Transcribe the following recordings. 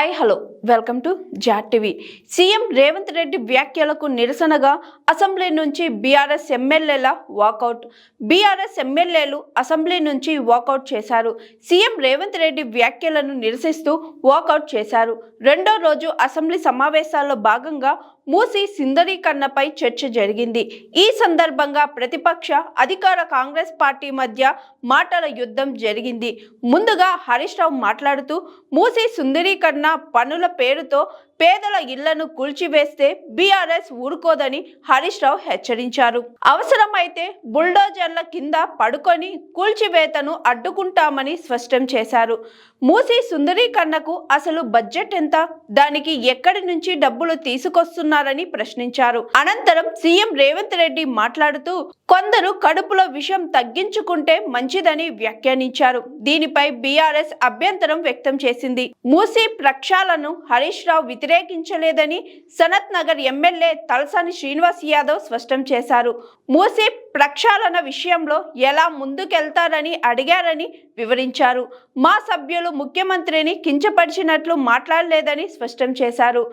Hi hello welcome to జాట్ TV. CM Revanth Reddy వ్యాఖ్యలకు నిరసనగా అసెంబ్లీ నుంచి బీఆర్ఎస్ ఎమ్మెల్యేల వాకౌట్. బీఆర్ఎస్ ఎమ్మెల్యేలు అసెంబ్లీ నుంచి వాకౌట్ చేశారు. సీఎం రేవంత్ రెడ్డి వ్యాఖ్యలను నిరసిస్తూ వాకౌట్ చేశారు. రెండో రోజు అసెంబ్లీ సమావేశాల్లో భాగంగా మూసీ సుందరీకరణపై చర్చ జరిగింది. ఈ సందర్భంగా ప్రతిపక్ష అధికార కాంగ్రెస్ పార్టీ మధ్య మాటల యుద్ధం జరిగింది. ముందుగా హరీష్ రావు మాట్లాడుతూ మూసీ సుందరీకరణ పనుల పేరుతో పేదల ఇళ్లను కూల్చివేస్తే బీఆర్ఎస్ ఊరుకోదని హరీష్ రావు హెచ్చరించారు. అవసరమైతే బుల్డోజర్ల కింద పడుకొని కూల్చివేతను అడ్డుకుంటామని స్పష్టం చేశారు. మూసీ సుందరీకరణకు అసలు బడ్జెట్ ఎంత, దానికి ఎక్కడి నుంచి డబ్బులు తీసుకొస్తున్నారని ప్రశ్నించారు. అనంతరం సీఎం రేవంత్ రెడ్డి మాట్లాడుతూ కొందరు కడుపులో విషం తగ్గించుకుంటే మంచిదని వ్యాఖ్యానించారు. దీనిపై బీఆర్ఎస్ అభ్యంతరం వ్యక్తం చేసింది. మూసీ ప్రక్షాళనను హరీష్ రావు వ్యతిరేకించలేదని సనత్ నగర్ ఎమ్మెల్యే తలసాని శ్రీనివాస్ యాదవ్ స్పష్టం చేశారు. మూసీ ప్రక్షాళన విషయంలో ఎలా ముందుకెళ్తారని అడిగారని వివరించారు. మా సభ్యులు ముఖ్యమంత్రిని కించపరిచినట్లు మాట్లాడలేదని స్పష్టం చేశారు.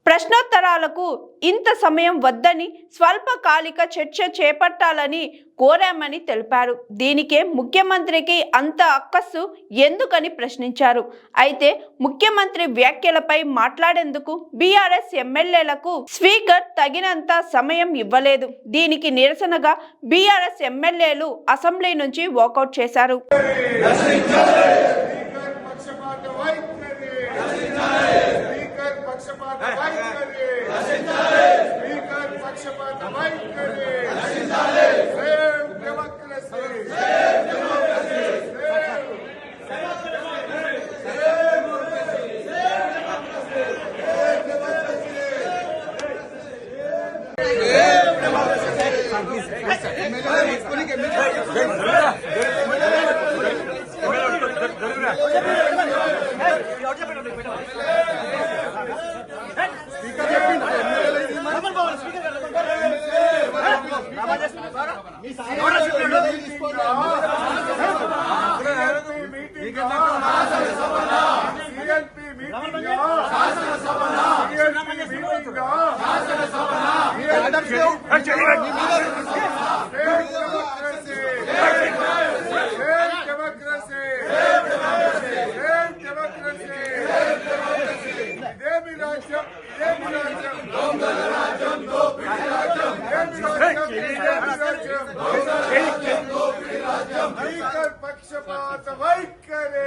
ప్రశ్నోత్తరాలకు ఇంత సమయం వద్దని స్వల్పకాలిక చర్చ చేపట్టాలని కోరామని తెలిపారు. దీనికే ముఖ్యమంత్రికి అంత అక్కస్సు ఎందుకని ప్రశ్నించారు. అయితే ముఖ్యమంత్రి వ్యాఖ్యలపై మాట్లాడేందుకు బీఆర్ఎస్ ఎమ్మెల్యేలకు స్పీకర్ తగినంత సమయం ఇవ్వలేదు. దీనికి నిరసనగా బీఆర్ఎస్ ఎమ్మెల్యేలు అసెంబ్లీ నుంచి వాకౌట్ చేశారు. పక్షపాత వైఖరి